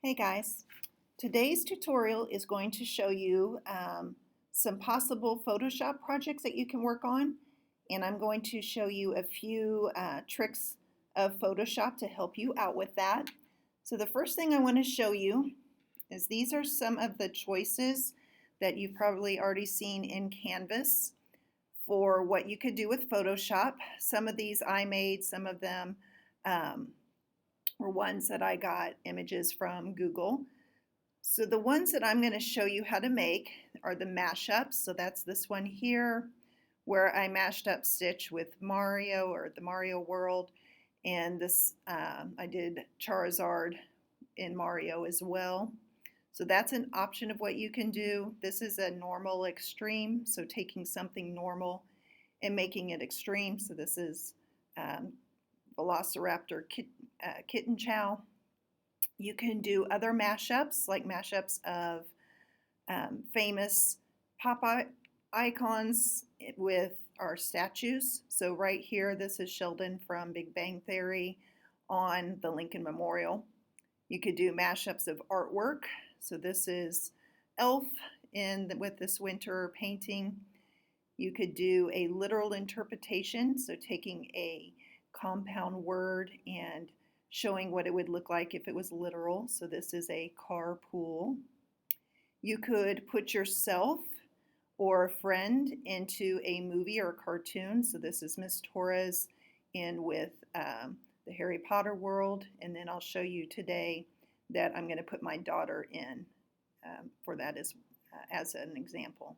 Hey guys, today's tutorial is going to show you some possible Photoshop projects that you can work on, and I'm going to show you a few tricks of Photoshop to help you out with that. So the first thing I want to show you is these are some of the choices that you've probably already seen in Canvas for what you could do with Photoshop. Some of these I made, some of them um, were ones that I got images from Google. So the ones that I'm going to show you how to make are the mashups. So that's this one here where I mashed up Stitch with Mario or the Mario world. And this I did Charizard in Mario as well. So that's an option of what you can do. This is a normal extreme. So taking something normal and making it extreme. So this is Velociraptor Kitten Chow. You can do other mashups, like mashups of famous pop icons with our statues. So right here, this is Sheldon from Big Bang Theory on the Lincoln Memorial. You could do mashups of artwork. So this is Elf with this winter painting. You could do a literal interpretation, so taking a compound word and showing what it would look like if it was literal. So this is a carpool. You could put yourself or a friend into a movie or a cartoon. So this is Miss Torres in with the Harry Potter world. And then I'll show you today that I'm going to put my daughter in for that as an example.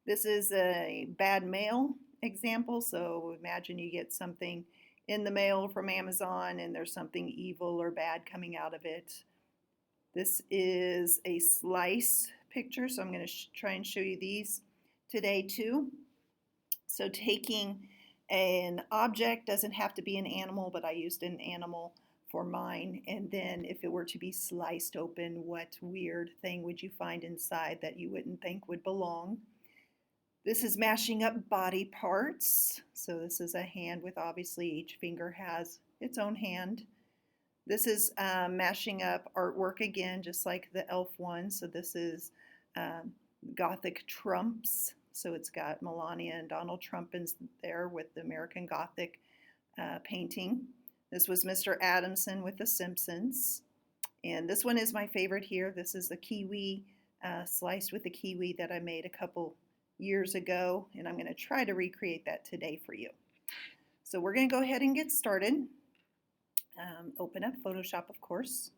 This is a bad mail example. So imagine you get something in the mail from Amazon and there's something evil or bad coming out of it. This is a slice picture, so I'm going to try and show you these today too. So taking an object, doesn't have to be an animal, but I used an animal for mine, and then if it were to be sliced open, what weird thing would you find inside that you wouldn't think would belong? This is mashing up body parts. So this is a hand with obviously each finger has its own hand. This is mashing up artwork again, just like the elf one. So this is Gothic Trumps. So it's got Melania and Donald Trump in there with the American Gothic painting. This was Mr. Adamson with The Simpsons. And this one is my favorite here. This is the kiwi, sliced with the kiwi that I made a couple years ago, and I'm going to try to recreate that today for you. So we're going to go ahead and get started. Open up Photoshop, of course,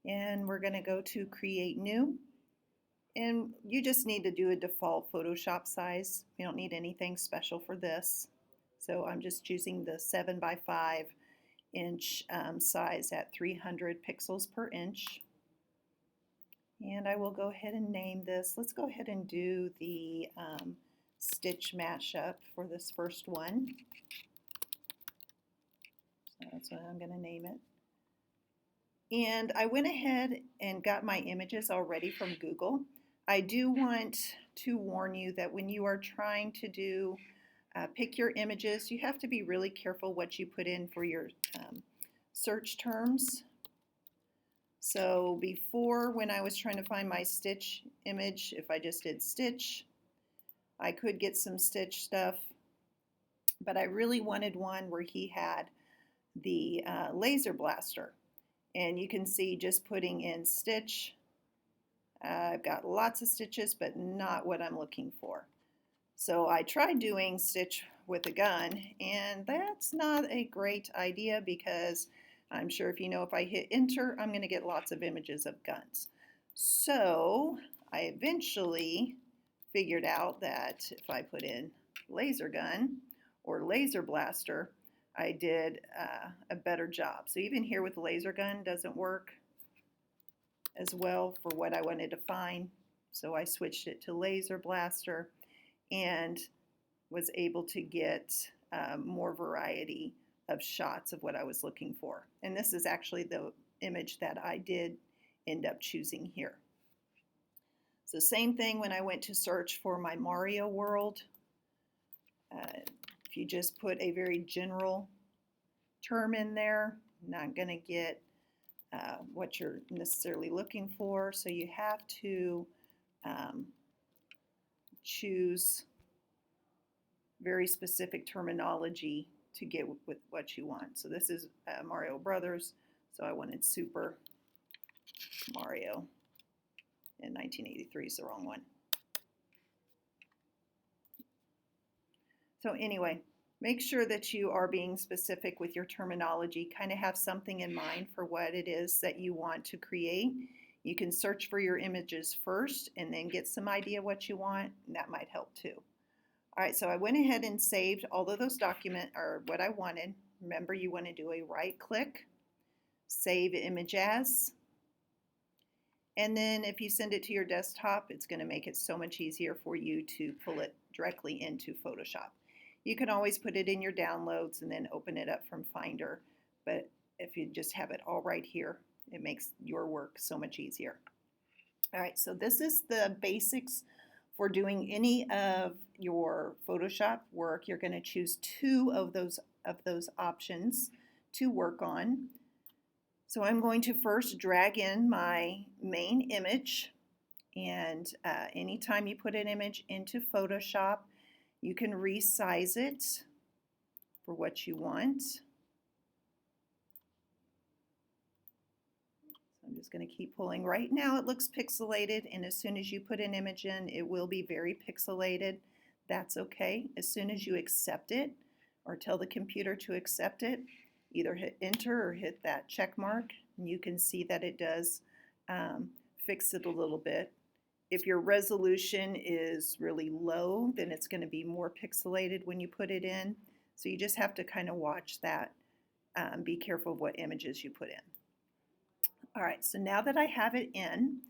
and we're going to go to Create New, and you just need to do a default Photoshop size. You don't need anything special for this. So I'm just choosing the 7 by 5 inch size at 300 pixels per inch. And I will go ahead and name this. Let's go ahead and do the stitch mashup for this first one. So that's what I'm going to name it. And I went ahead and got my images already from Google. I do want to warn you that when you are trying to do pick your images, you have to be really careful what you put in for your search terms. So before, when I was trying to find my Stitch image, if I just did Stitch, I could get some Stitch stuff, but I really wanted one where he had the laser blaster. And you can see just putting in Stitch, I've got lots of stitches, but not what I'm looking for. So I tried doing Stitch with a gun, and that's not a great idea because I'm sure if you know if I hit enter, I'm going to get lots of images of guns. So I eventually figured out that if I put in laser gun or laser blaster, I did a better job. So even here with the laser gun doesn't work as well for what I wanted to find. So I switched it to laser blaster and was able to get more variety of shots of what I was looking for. And this is actually the image that I did end up choosing here. So same thing when I went to search for my Mario world. If you just put a very general term in there, not going to get what you're necessarily looking for. So you have to choose very specific terminology to get with what you want. So this is Mario Brothers, so I wanted Super Mario, and 1983 is the wrong one. So anyway, make sure that you are being specific with your terminology, kind of have something in mind for what it is that you want to create. You can search for your images first and then get some idea what you want, and that might help too. All right, so I went ahead and saved all of those documents, or what I wanted. Remember, you want to do a right click, save image as, and then if you send it to your desktop, it's going to make it so much easier for you to pull it directly into Photoshop. You can always put it in your downloads and then open it up from Finder, but if you just have it all right here, it makes your work so much easier. All right, so this is the basics for doing any of your Photoshop work. You're going to choose two of those options to work on. So I'm going to first drag in my main image, and anytime you put an image into Photoshop, you can resize it for what you want. So I'm just going to keep pulling. Right now it looks pixelated, and as soon as you put an image in, it will be very pixelated. That's okay. As soon as you accept it or tell the computer to accept it, either hit enter or hit that check mark, and you can see that it does fix it a little bit. If your resolution is really low, then it's going to be more pixelated when you put it in. So you just have to kind of watch that. Be careful of what images you put in. All right, so now that I have it in,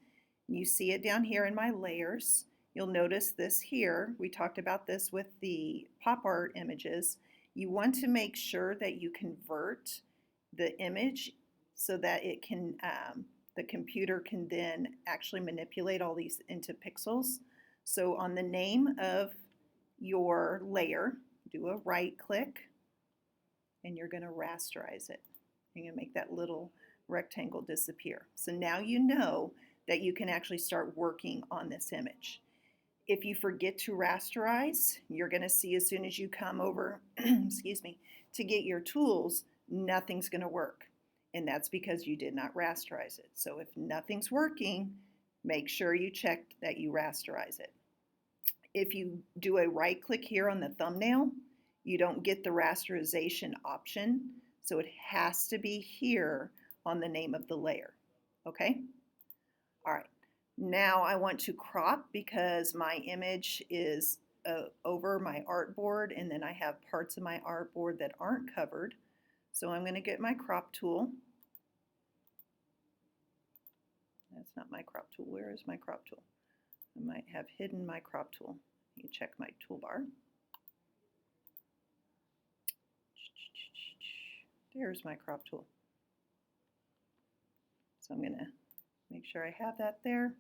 you see it down here in my layers. You'll notice this here. We talked about this with the pop art images. You want to make sure that you convert the image so that it can, the computer can then actually manipulate all these into pixels. So on the name of your layer, do a right click, and you're going to rasterize it. You're going to make that little rectangle disappear. So now you know that you can actually start working on this image. If you forget to rasterize, you're going to see as soon as you come over, excuse me, to get your tools, nothing's going to work. And that's because you did not rasterize it. So if nothing's working, make sure you check that you rasterize it. If you do a right click here on the thumbnail, you don't get the rasterization option. So it has to be here on the name of the layer. Okay? All right. Now I want to crop because my image is over my artboard, and then I have parts of my artboard that aren't covered. So I'm going to get my crop tool. That's not my crop tool. Where is my crop tool? I might have hidden my crop tool. You check my toolbar. There's my crop tool. So I'm going to make sure I have that there.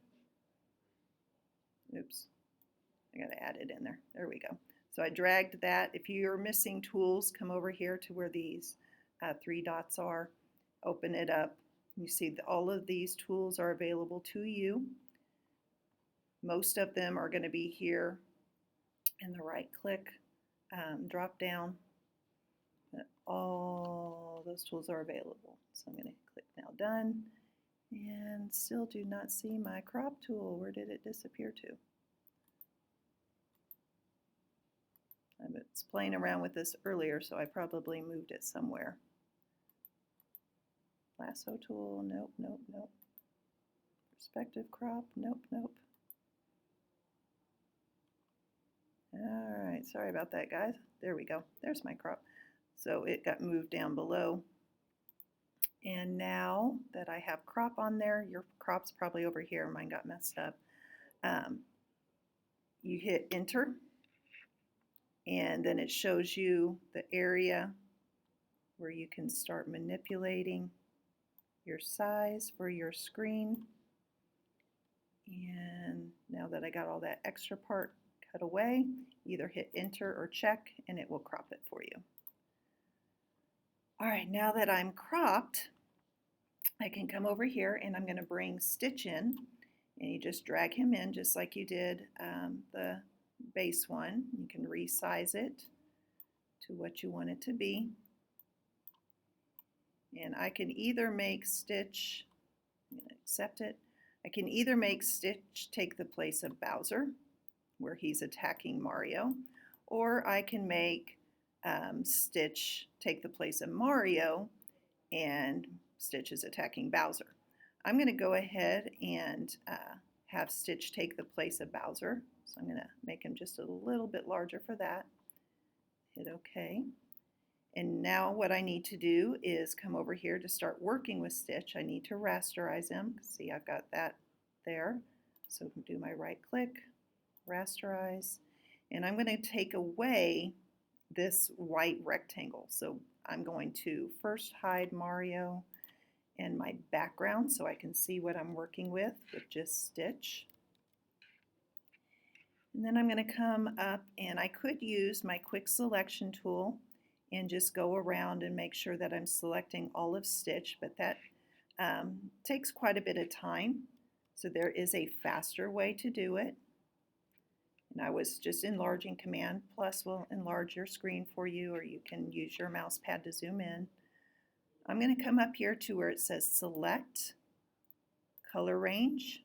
Oops, I got to add it in there. There we go. So I dragged that. If you're missing tools, come over here to where these three dots are. Open it up. You see that all of these tools are available to you. Most of them are going to be here in the right click drop down. All those tools are available. So I'm going to click now done. And still do not see my crop tool. Where did it disappear to? I was playing around with this earlier, so I probably moved it somewhere. Lasso tool, nope, nope, nope. Perspective crop, nope, nope. All right, sorry about that, guys. There we go. There's my crop. So it got moved down below. And now that I have crop on there, your crop's probably over here. Mine got messed up. You hit enter, and then it shows you the area where you can start manipulating your size for your screen. And now that I got all that extra part cut away, either hit enter or check, and it will crop it for you. All right, now that I'm cropped, I can come over here and I'm going to bring Stitch in, and you just drag him in just like you did the base one. You can resize it to what you want it to be. And I can either make Stitch, I'm going to accept it, I can either make Stitch take the place of Bowser, where he's attacking Mario, or I can make Stitch take the place of Mario and Stitch is attacking Bowser. I'm going to go ahead and have Stitch take the place of Bowser. So I'm going to make him just a little bit larger for that. Hit OK. And now what I need to do is come over here to start working with Stitch. I need to rasterize him. See, I've got that there. So I can do my right click, rasterize, and I'm going to take away this white rectangle. So I'm going to first hide Mario and my background so I can see what I'm working with just Stitch. And then I'm going to come up, and I could use my quick selection tool and just go around and make sure that I'm selecting all of Stitch, but that takes quite a bit of time. So there is a faster way to do it. And I was just enlarging. Command plus will enlarge your screen for you, or you can use your mouse pad to zoom in. I'm going to come up here to where it says Select, Color Range,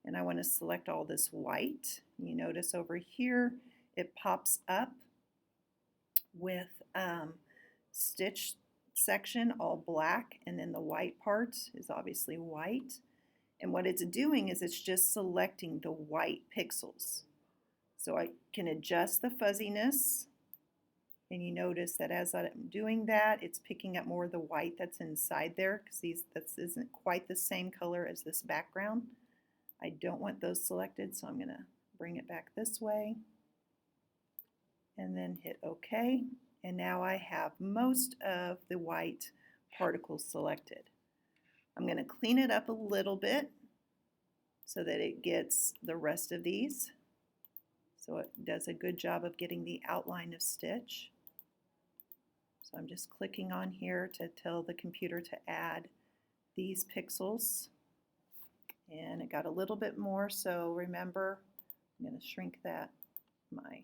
and I want to select all this white. You notice over here it pops up with Stitch section all black, and then the white part is obviously white. And what it's doing is it's just selecting the white pixels. So I can adjust the fuzziness, and you notice that as I'm doing that, it's picking up more of the white that's inside there, because this isn't quite the same color as this background. I don't want those selected, so I'm going to bring it back this way and then hit OK. And now I have most of the white particles selected. I'm going to clean it up a little bit so that it gets the rest of these. So it does a good job of getting the outline of Stitch. So I'm just clicking on here to tell the computer to add these pixels. And it got a little bit more, so remember, I'm going to shrink my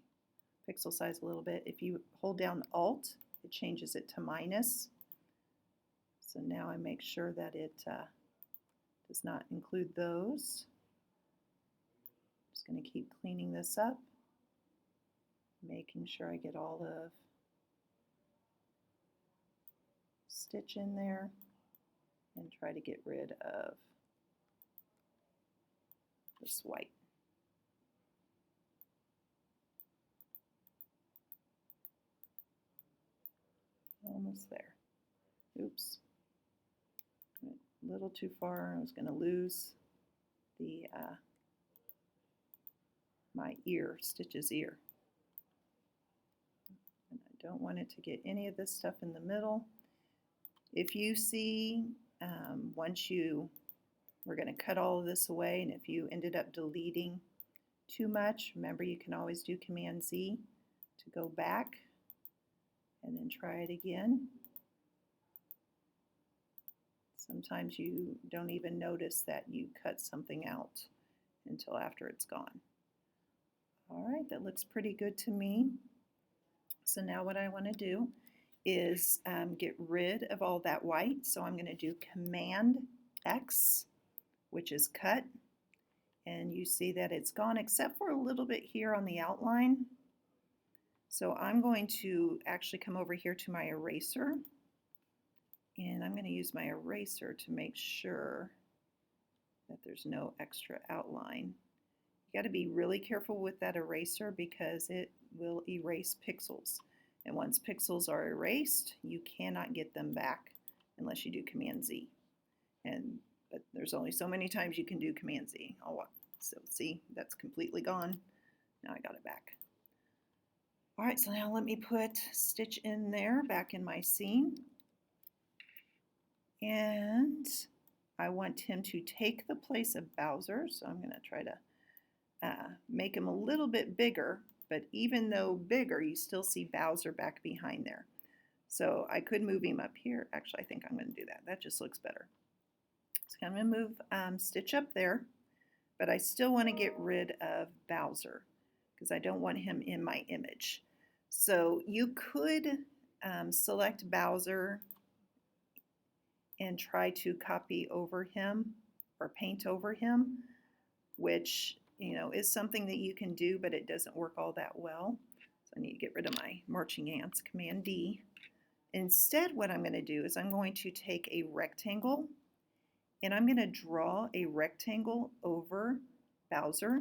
pixel size a little bit. If you hold down Alt, it changes it to minus. So now I make sure that it does not include those. I'm just going to keep cleaning this up, making sure I get all of Stitch in there, and try to get rid of this white. Almost there. Oops. Went a little too far. I was going to lose the my ear, Stitch's ear. And I don't want it to get any of this stuff in the middle. If you see, we're going to cut all of this away, and if you ended up deleting too much, remember you can always do Command Z to go back and then try it again. Sometimes you don't even notice that you cut something out until after it's gone. All right, that looks pretty good to me. So now what I want to do is get rid of all that white. So I'm going to do Command X, which is cut. And you see that it's gone except for a little bit here on the outline. So I'm going to actually come over here to my eraser, and I'm going to use my eraser to make sure that there's no extra outline. You got to be really careful with that eraser because it will erase pixels. And once pixels are erased, you cannot get them back unless you do Command Z. But there's only so many times you can do Command Z. So see, that's completely gone. Now I got it back. All right, so now let me put Stitch in there, back in my scene. And I want him to take the place of Bowser, so I'm going to try to make him a little bit bigger, but even though bigger, you still see Bowser back behind there. So I could move him up here. Actually, I think I'm going to do that. That just looks better. So I'm going to move Stitch up there, but I still want to get rid of Bowser because I don't want him in my image. So you could select Bowser and try to copy over him or paint over him, which is something that you can do, but it doesn't work all that well. So I need to get rid of my marching ants, Command D. Instead, what I'm going to do is I'm going to take a rectangle and I'm going to draw a rectangle over Bowser.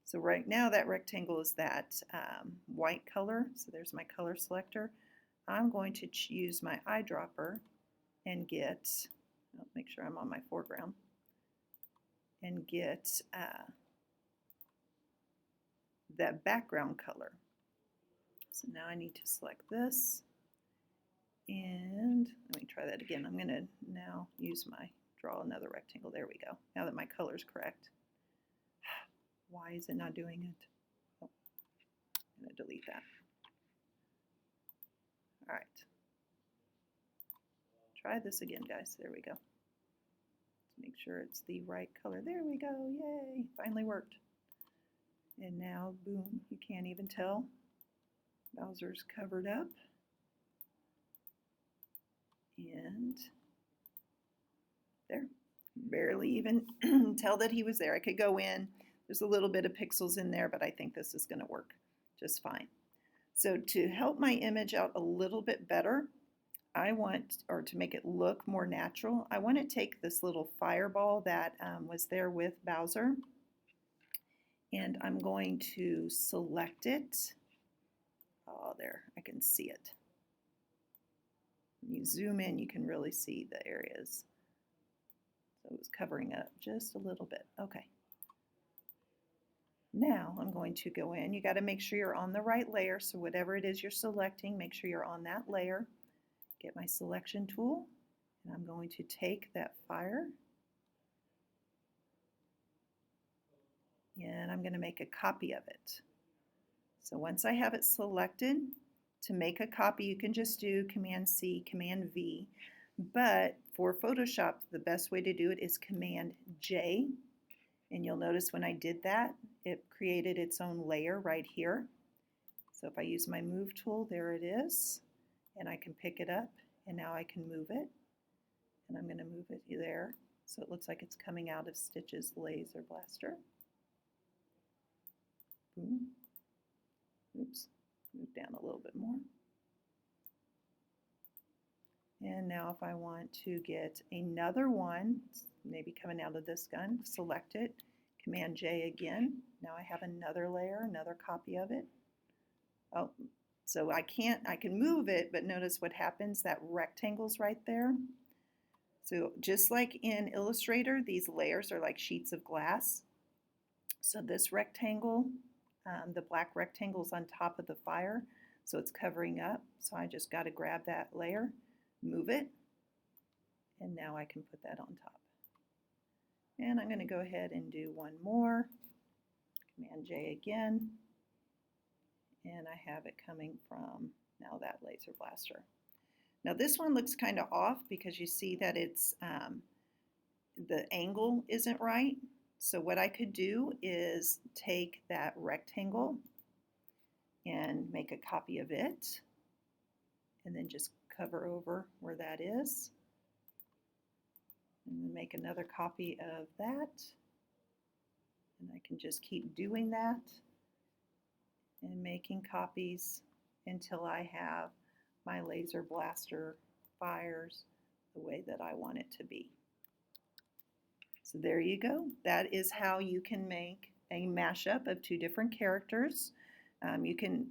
So right now that rectangle is that white color. So there's my color selector. I'm going to use my eyedropper and get, make sure I'm on my foreground, and get that background color. So now I need to select this. And let me try that again. I'm going to now draw another rectangle. There we go. Now that my color is correct. Why is it not doing it? Oh, I'm going to delete that. All right. Try this again, guys. There we go. Let's make sure it's the right color. There we go. Yay. Finally worked. And now, boom, you can't even tell. Bowser's covered up. And there, barely even tell that he was there. I could go in, there's a little bit of pixels in there, but I think this is going to work just fine. So to help my image out a little bit better, to make it look more natural, I want to take this little fireball that was there with Bowser, and I'm going to select it. Oh, there, I can see it. When you zoom in, you can really see the areas. So it was covering up just a little bit. Okay. Now I'm going to go in. You got to make sure you're on the right layer. So whatever it is you're selecting, make sure you're on that layer. Get my selection tool, and I'm going to take that fire, and I'm going to make a copy of it. So once I have it selected, to make a copy, you can just do Command C, Command V, but for Photoshop, the best way to do it is Command J, and you'll notice when I did that, it created its own layer right here. So if I use my Move tool, there it is, and I can pick it up, and now I can move it, and I'm going to move it there so it looks like it's coming out of Stitch's laser blaster. Boom. Oops. Move down a little bit more. And now if I want to get another one, maybe coming out of this gun, select it, Command J again. Now I have another layer, another copy of it. Oh, so I can move it, but notice what happens, that rectangle's right there. So just like in Illustrator, these layers are like sheets of glass. So this rectangle, the black rectangle is on top of the fire, so it's covering up. So I just got to grab that layer, move it, and now I can put that on top. And I'm going to go ahead and do one more, Command J again, and I have it coming from now that laser blaster. Now this one looks kind of off because you see that it's the angle isn't right. So what I could do is take that rectangle and make a copy of it, and then just cover over where that is, and then make another copy of that, and I can just keep doing that and making copies until I have my laser blaster fires the way that I want it to be. So there you go. That is how you can make a mashup of two different characters. You can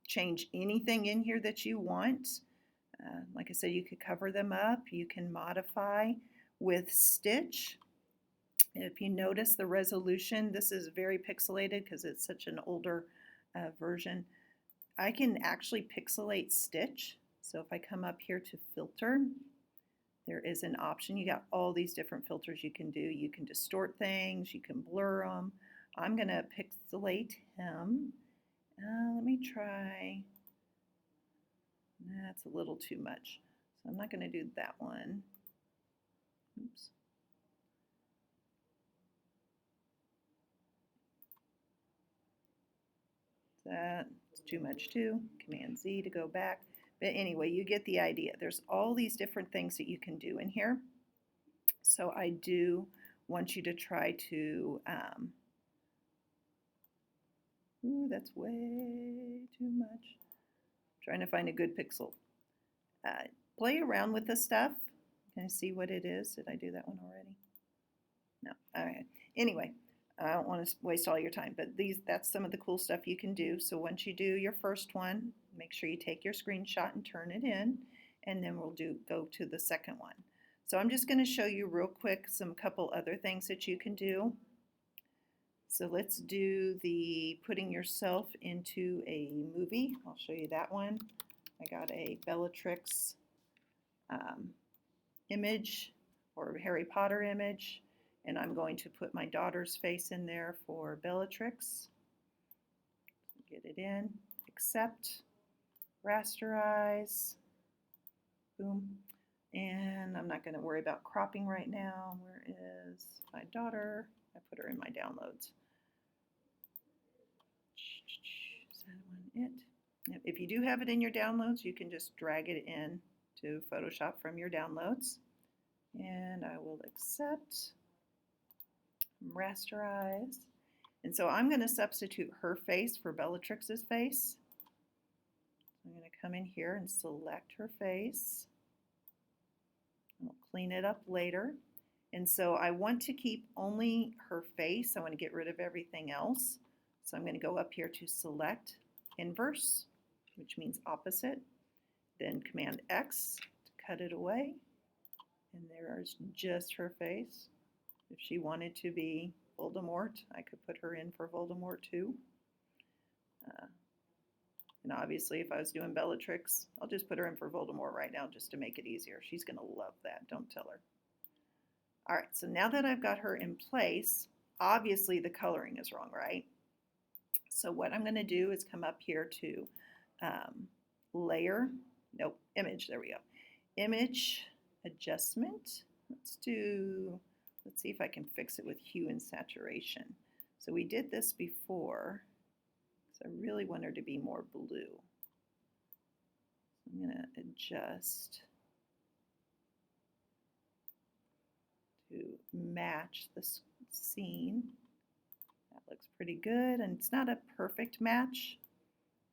change anything in here that you want. Like I said, you could cover them up. You can modify with Stitch. If you notice the resolution, this is very pixelated because it's such an older version. I can actually pixelate Stitch. So if I come up here to Filter, there is an option. You got all these different filters you can do. You can distort things, you can blur them. I'm going to pixelate him. Let me try That's a little too much. So I'm not going to do that one. Oops. That's too much too. Command Z to go back. But anyway, you get the idea. There's all these different things that you can do in here. So I do want you to try to, ooh, that's way too much. Trying to find a good pixel. Play around with the stuff. Can I see what it is? Did I do that one already? No. All right. Anyway, I don't want to waste all your time, but that's some of the cool stuff you can do. So once you do your first one, make sure you take your screenshot and turn it in, and then we'll go to the second one. So I'm just going to show you real quick some couple other things that you can do. So let's do the putting yourself into a movie. I'll show you that one. I got a Bellatrix image or Harry Potter image, and I'm going to put my daughter's face in there for Bellatrix. Get it in, accept, rasterize, boom. And I'm not going to worry about cropping right now. Where is my daughter? I put her in my downloads. Is that one it? If you do have it in your downloads, you can just drag it in to Photoshop from your downloads. And I will accept, rasterize. And so I'm going to substitute her face for Bellatrix's face. I'm going to come in here and select her face. I'll clean it up later. And so I want to keep only her face. I want to get rid of everything else. So I'm going to go up here to select inverse, which means opposite. Then Command X to cut it away. And there's just her face. If she wanted to be Voldemort, I could put her in for Voldemort too. And obviously, if I was doing Bellatrix, I'll just put her in for Voldemort right now just to make it easier. She's going to love that. Don't tell her. All right, so now that I've got her in place, obviously the coloring is wrong, right? So what I'm going to do is come up here to image, there we go. Image adjustment. Let's see if I can fix it with hue and saturation. So we did this before. So I really want her to be more blue. I'm going to adjust to match the scene. That looks pretty good, and it's not a perfect match,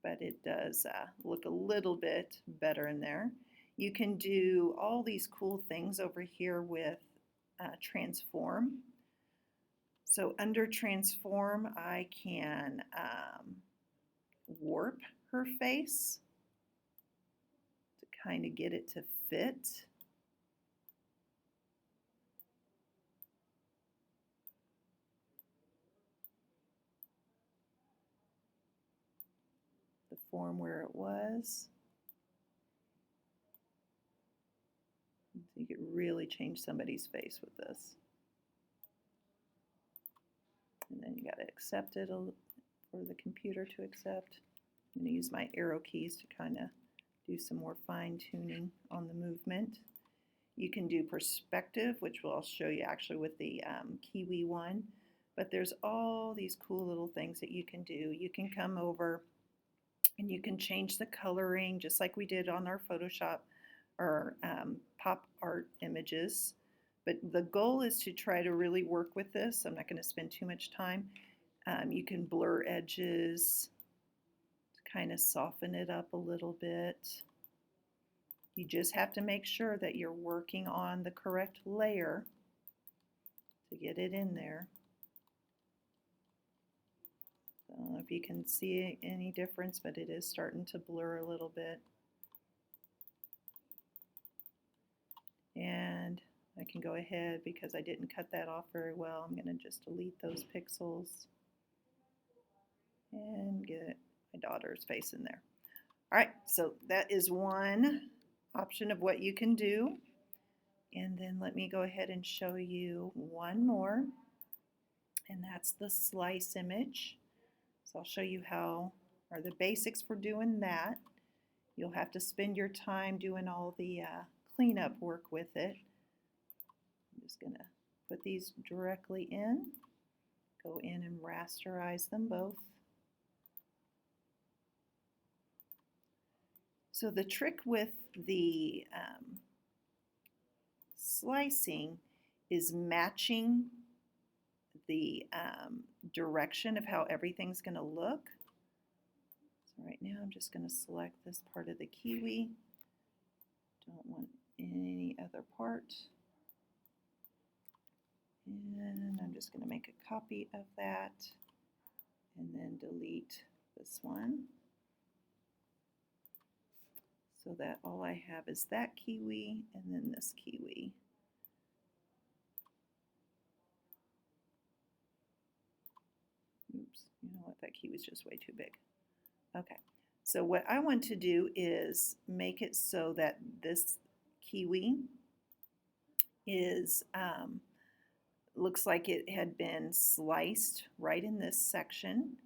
but it does look a little bit better in there. You can do all these cool things over here with transform. So under transform, I can warp her face to kind of get it to fit. The form where it was. So you could really change somebody's face with this. And then you got to accept it for the computer to accept. I'm going to use my arrow keys to kind of do some more fine tuning on the movement. You can do perspective, which I'll show you actually with the Kiwi one. But there's all these cool little things that you can do. You can come over and you can change the coloring just like we did on our Photoshop or pop art images. But the goal is to try to really work with this. I'm not going to spend too much time. You can blur edges to kind of soften it up a little bit. You just have to make sure that you're working on the correct layer to get it in there. I don't know if you can see any difference, but it is starting to blur a little bit. And I can go ahead, because I didn't cut that off very well, I'm going to just delete those pixels and get my daughter's face in there. All right, so that is one option of what you can do. And then let me go ahead and show you one more, and that's the slice image. So I'll show you how, or the basics for doing that. You'll have to spend your time doing all the cleanup work with it. I'm just going to put these directly in, go in and rasterize them both. So the trick with the slicing is matching the direction of how everything's going to look. So right now I'm just going to select this part of the kiwi. Don't want any other part. And I'm just going to make a copy of that and then delete this one, so that all I have is that kiwi and then this kiwi. Oops, you know what, that kiwi's just way too big. Okay, so what I want to do is make it so that this kiwi is looks like it had been sliced right in this section.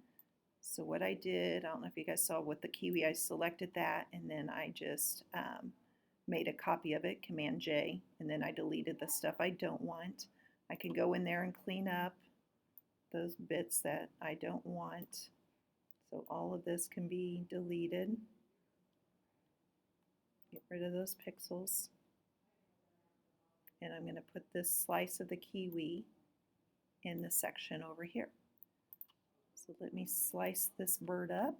So what I did, I don't know if you guys saw with the kiwi, I selected that and then I just made a copy of it, Command J, and then I deleted the stuff I don't want. I can go in there and clean up those bits that I don't want. So all of this can be deleted. Get rid of those pixels. And I'm going to put this slice of the kiwi in the section over here. So let me slice this bird up.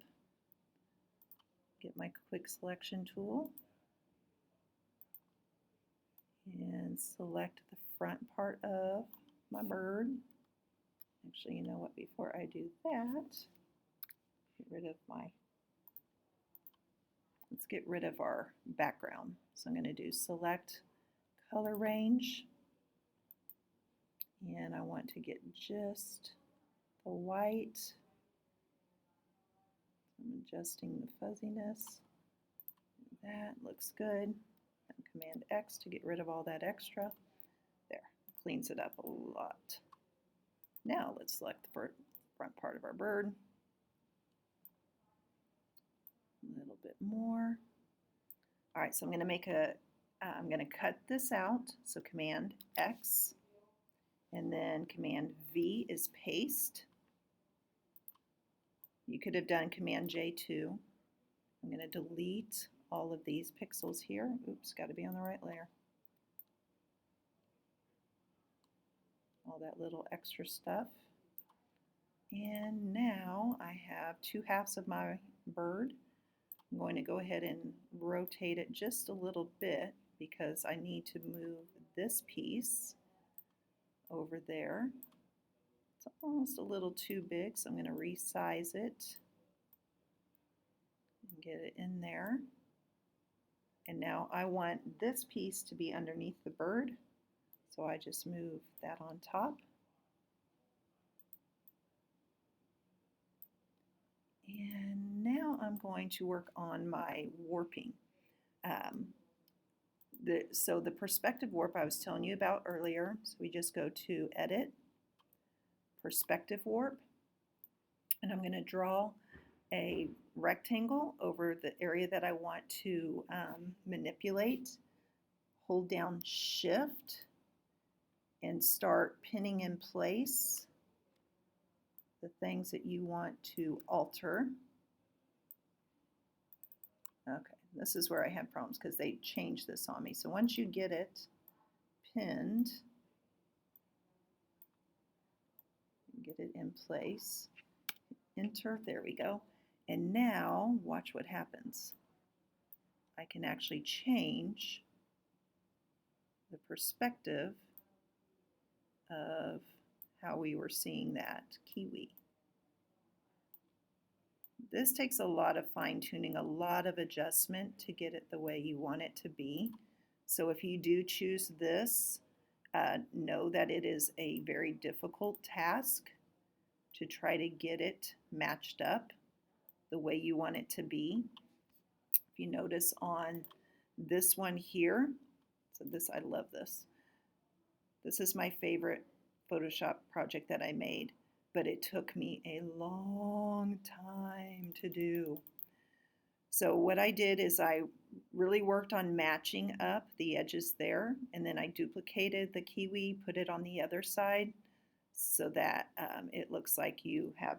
Get my quick selection tool and select the front part of my bird. Actually, you know what, before I do that, let's get rid of our background. So I'm going to do select color range, and I want to get just the white. I'm adjusting the fuzziness. That looks good. And Command X to get rid of all that extra. There, cleans it up a lot. Now let's select the front part of our bird. A little bit more. All right, so I'm going to make I'm going to cut this out. So Command X, and then Command V is paste. You could have done Command J too. I'm going to delete all of these pixels here. Oops, got to be on the right layer. All that little extra stuff. And now I have 2/2 of my bird. I'm going to go ahead and rotate it just a little bit because I need to move this piece over there. It's almost a little too big, so I'm going to resize it and get it in there. And now I want this piece to be underneath the bird, so I just move that on top. And now I'm going to work on my warping. So the perspective warp I was telling you about earlier, so we just go to Edit, Perspective Warp, and I'm going to draw a rectangle over the area that I want to manipulate. Hold down Shift and start pinning in place the things that you want to alter. Okay, this is where I had problems because they changed this on me. So once you get it pinned, get it in place, enter, there we go. And now watch what happens. I can actually change the perspective of how we were seeing that kiwi. This takes a lot of fine-tuning, a lot of adjustment to get it the way you want it to be. So if you do choose this, know that it is a very difficult task to try to get it matched up the way you want it to be. If you notice on this one here, so this, I love this. This is my favorite Photoshop project that I made, but it took me a long time to do. So what I did is I really worked on matching up the edges there, and then I duplicated the kiwi, put it on the other side so that it looks like you have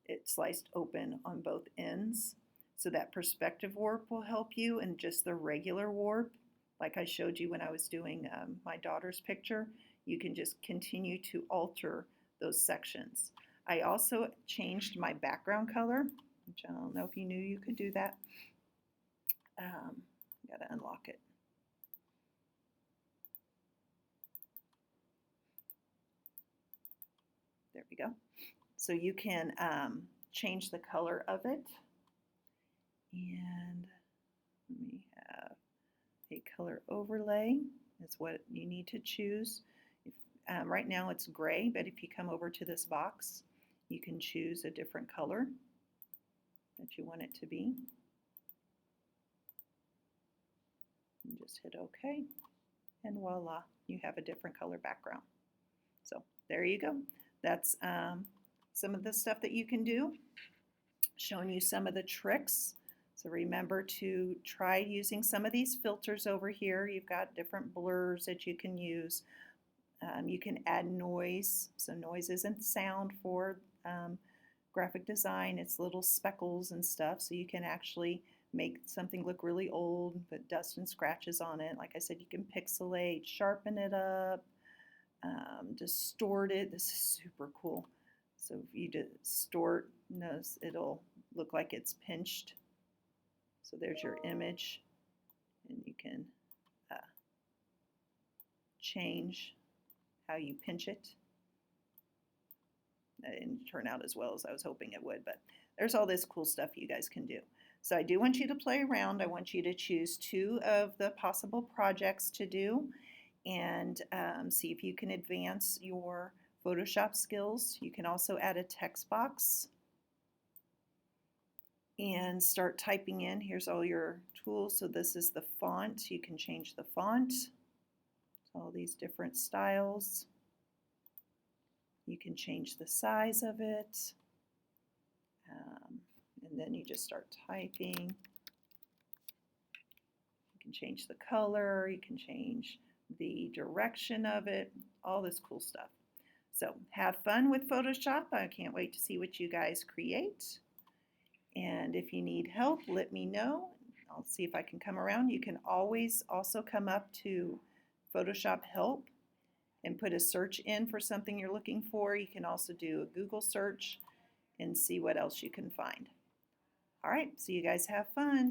it sliced open on both ends. So that perspective warp will help you, and just the regular warp, like I showed you when I was doing my daughter's picture, you can just continue to alter those sections. I also changed my background color, which I don't know if you knew you could do that. Gotta unlock it. There we go. So you can change the color of it. And let me have a color overlay is what you need to choose. Right now it's gray, but if you come over to this box, you can choose a different color that you want it to be. And just hit OK, and voila, you have a different color background. So there you go. That's some of the stuff that you can do, showing you some of the tricks. So remember to try using some of these filters over here. You've got different blurs that you can use. You can add noise. So noise isn't sound for graphic design. It's little speckles and stuff. So you can actually make something look really old, put dust and scratches on it. Like I said, you can pixelate, sharpen it up, distort it. This is super cool. So if you distort, notice it'll look like it's pinched. So there's your image, and you can change how you pinch it. That didn't turn out as well as I was hoping it would, but there's all this cool stuff you guys can do. So I do want you to play around. I want you to choose 2 of the possible projects to do, and see if you can advance your Photoshop skills. You can also add a text box and start typing in. Here's all your tools. So this is the font. You can change the font. All these different styles. You can change the size of it. And then you just start typing. You can change the color. You can change the direction of it. All this cool stuff. So have fun with Photoshop. I can't wait to see what you guys create. And if you need help, let me know. I'll see if I can come around. You can always also come up to Photoshop Help and put a search in for something you're looking for. You can also do a Google search and see what else you can find. All right, so you guys have fun.